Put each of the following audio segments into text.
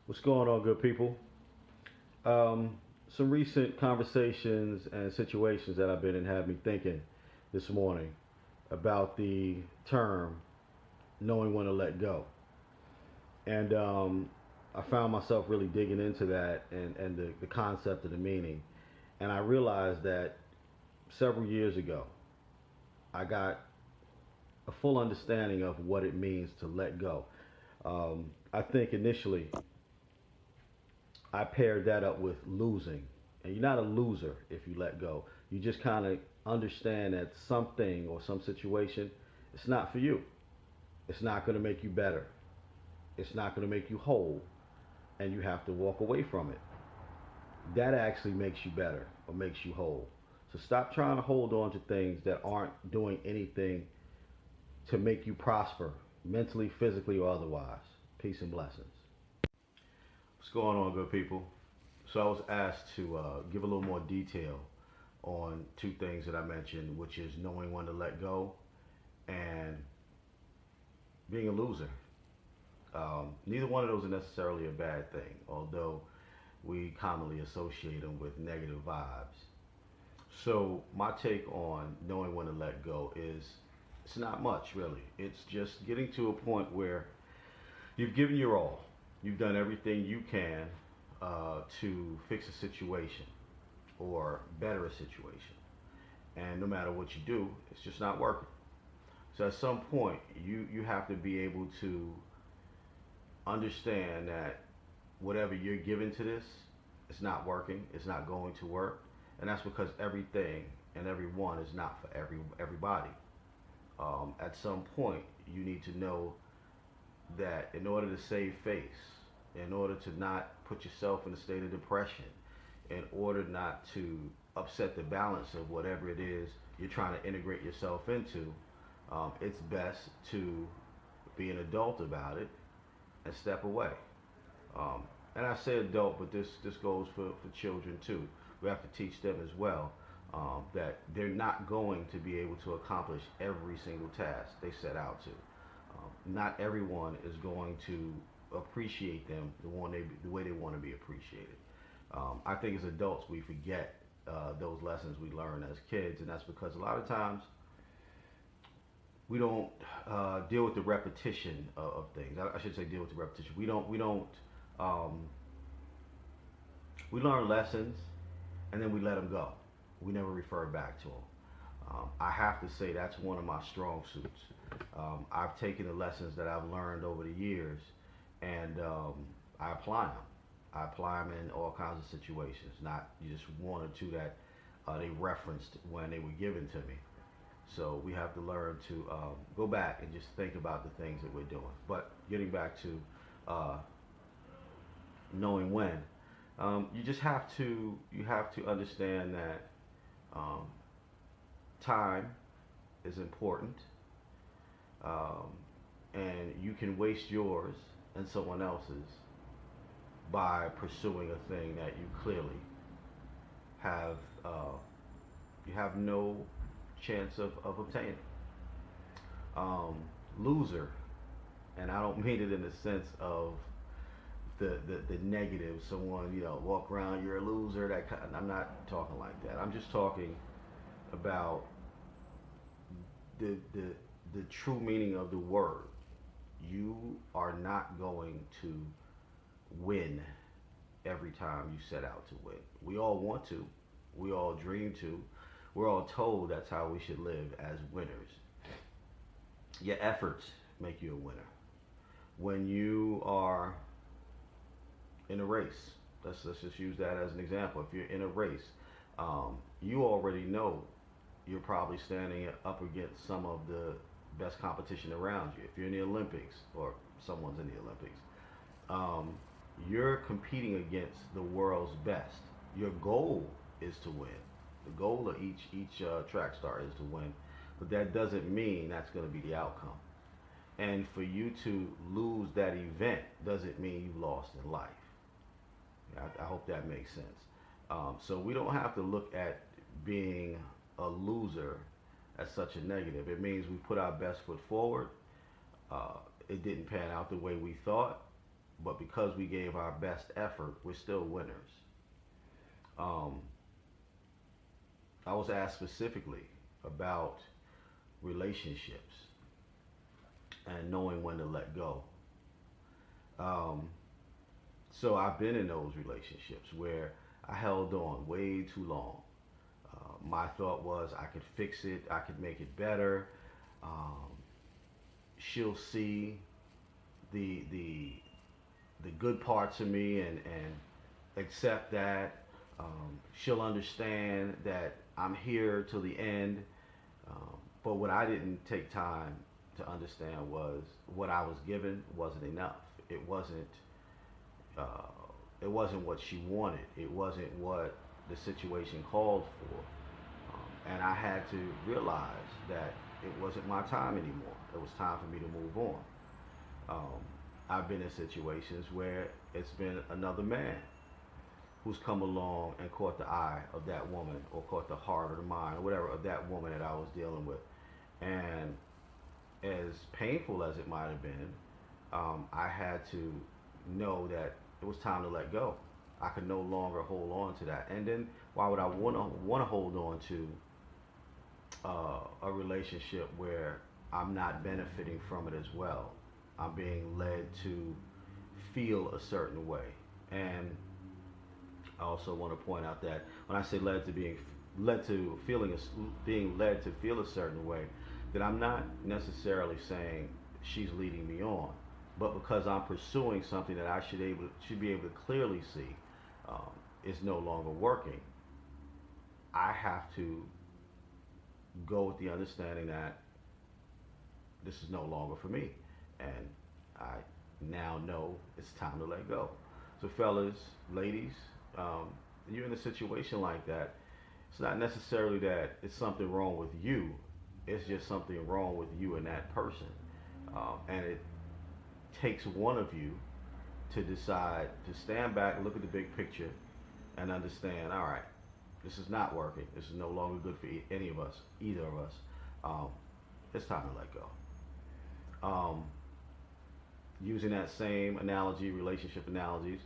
What's going on, good people? Some recent conversations and situations that I've been in have me thinking this morning about the term knowing when to let go. And I found myself really digging into that and the concept of the meaning. And I realized that several years ago, I got a full understanding of what it means to let go. I think initially I paired that up with losing. And you're not a loser if you let go. You just kind of understand that something or some situation, it's not for you. It's not going to make you better. It's not going to make you whole. And you have to walk away from it. That actually makes you better or makes you whole. So stop trying to hold on to things that aren't doing anything to make you prosper mentally, physically, or otherwise. Peace and blessings. What's going on, good people? So I was asked to give a little more detail on two things that I mentioned, which is knowing when to let go and being a loser. Neither one of those are necessarily a bad thing, although we commonly associate them with negative vibes. So my take on knowing when to let go is it's not much really. It's just getting to a point where you've given your all. You've done everything you can to fix a situation or better a situation. And no matter what you do, it's just not working. So at some point, you have to be able to understand that whatever you're giving to this, it's not working. It's not going to work, and that's because everything and everyone is not for everybody. At some point, you need to know that in order to save face, in order to not put yourself in a state of depression, in order not to upset the balance of whatever it is you're trying to integrate yourself into, it's best to be an adult about it and step away. Um, and I say adult, but this goes for children too. We have to teach them as well that they're not going to be able to accomplish every single task they set out to. Not everyone is going to appreciate them the way they want to be appreciated. I think as adults we forget those lessons we learn as kids, and that's because a lot of times we don't deal with the repetition of things. I should say deal with the repetition. We don't um, we learn lessons and then we let them go. We never refer back to them. I have to say that's one of my strong suits. I've taken the lessons that I've learned over the years and I apply them. I apply them in all kinds of situations, not just one or two that they referenced when they were given to me. So we have to learn to go back and just think about the things that we're doing. But getting back to uh, knowing when, you have to understand that um, time is important, um, and you can waste yours and someone else's by pursuing a thing that you clearly have you have no chance of obtaining. Um, Loser, and I don't mean it in the sense of the negative. Someone walk around, you're a loser. I'm not talking like that. I'm just talking about the the the true meaning of the word. You are not going to win every time you set out to win. We all want to. We all dream to. We're all told that's how we should live as winners. Your efforts make you a winner. When you are in a race, let's just use that as an example. If you're in a race, you already know you're probably standing up against some of the best competition around you. If you're in the Olympics or someone's in the Olympics, um, you're competing against the world's best. Your goal is to win. The goal of each track star is to win, but that doesn't mean that's going to be the outcome. And for you to lose that event doesn't mean you lost in life. I hope that makes sense. So we don't have to look at being a loser as such a negative. It means we put our best foot forward. Uh, it didn't pan out the way we thought. but because we gave our best effort, we're still winners. Um, I was asked specifically about relationships and knowing when to let go. Um, so I've been in those relationships where I held on way too long. My thought was I could fix it, I could make it better. Um, she'll see the the the good parts of me and accept that. She'll understand that I'm here till the end. But what I didn't take time to understand was what I was given wasn't enough. It wasn't. Uh, it wasn't what she wanted. It wasn't what the situation called for. And I had to realize that it wasn't my time anymore. It was time for me to move on. Um, I've been in situations where it's been another man who's come along and caught the eye of that woman or caught the heart or the mind or whatever of that woman that I was dealing with. And as painful as it might have been, I had to know that it was time to let go. I could no longer hold on to that. And then why would I want to hold on to a relationship where I'm not benefiting from it as well? I'm being led to feel a certain way. And I also want to point out that when I say led to feeling being led to feel a certain way, that I'm not necessarily saying she's leading me on, but because I'm pursuing something that I should be able to clearly see um, is no longer working, I have to go with the understanding that this is no longer for me, and I now know it's time to let go. So, fellas, ladies, um, you're in a situation like that. It's not necessarily that it's something wrong with you. It's just something wrong with you and that person, and it takes one of you to decide to stand back, look at the big picture, and understand. All right, this is not working. This is no longer good for any of us, either of us. Um, it's time to let go. Um, Using that same analogy, relationship analogies.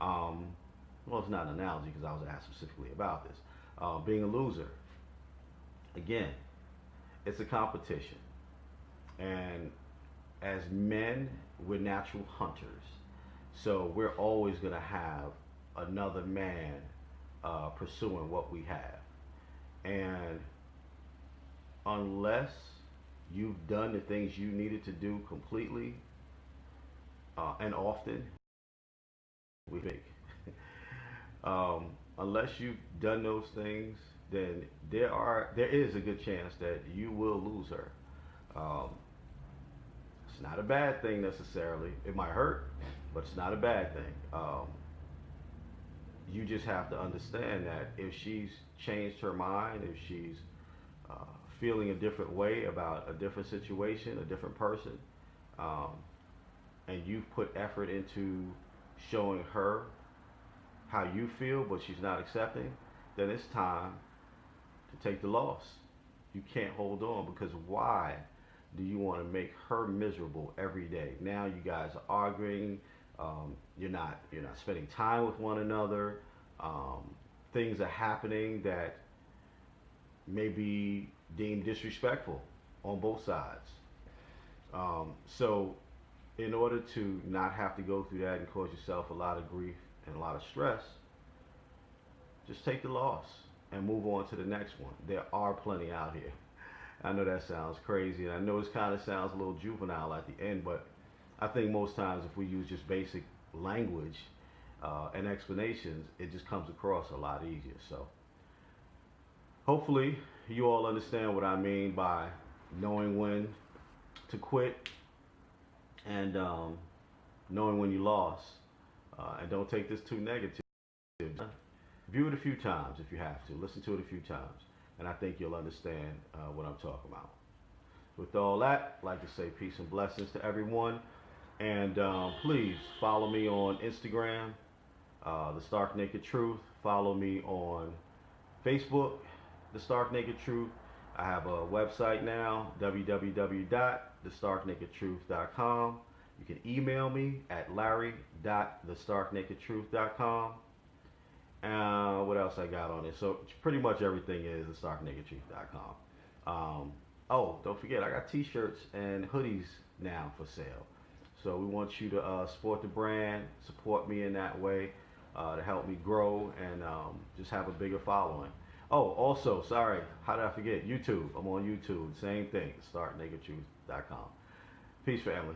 Um, well, it's not an analogy because I was asked specifically about this. Being a loser, again, it's a competition. And as men, we're natural hunters. So we're always going to have another man pursuing what we have. And unless you've done the things you needed to do completely and often, we think. Unless you've done those things, then there is a good chance that you will lose her. Um, it's not a bad thing necessarily. It might hurt, but it's not a bad thing. You just have to understand that if she's changed her mind, if she's uh, feeling a different way about a different situation, a different person, um, and you've put effort into showing her how you feel, but she's not accepting, then it's time to take the loss. You can't hold on because why do you want to make her miserable every day? Now you guys are arguing. You're not spending time with one another. Um, Things are happening that may be deemed disrespectful on both sides. So, in order to not have to go through that and cause yourself a lot of grief and a lot of stress, just take the loss and move on to the next one. There are plenty out here. I know that sounds crazy, and I know it kind of sounds a little juvenile at the end, but I think most times if we use just basic language and explanations, it just comes across a lot easier. So hopefully you all understand what I mean by knowing when to quit and knowing when you lost. And don't take this too negative. View it a few times if you have to. Listen to it a few times, and I think you'll understand what I'm talking about. With all that, I'd like to say peace and blessings to everyone. And please follow me on Instagram, The Stark Naked Truth. Follow me on Facebook, The Stark Naked Truth. I have a website now, www.thestarknakedtruth.com. You can email me at larry.thestarknakedtruth.com. What else I got on it? So pretty much everything is thestarknakedtruth.com. Oh, don't forget, I got t-shirts and hoodies now for sale. So we want you to support the brand, support me in that way, to help me grow and just have a bigger following. Oh, also, sorry, how did I forget? YouTube. I'm on YouTube. Same thing, starknakedtruth.com. Peace, family.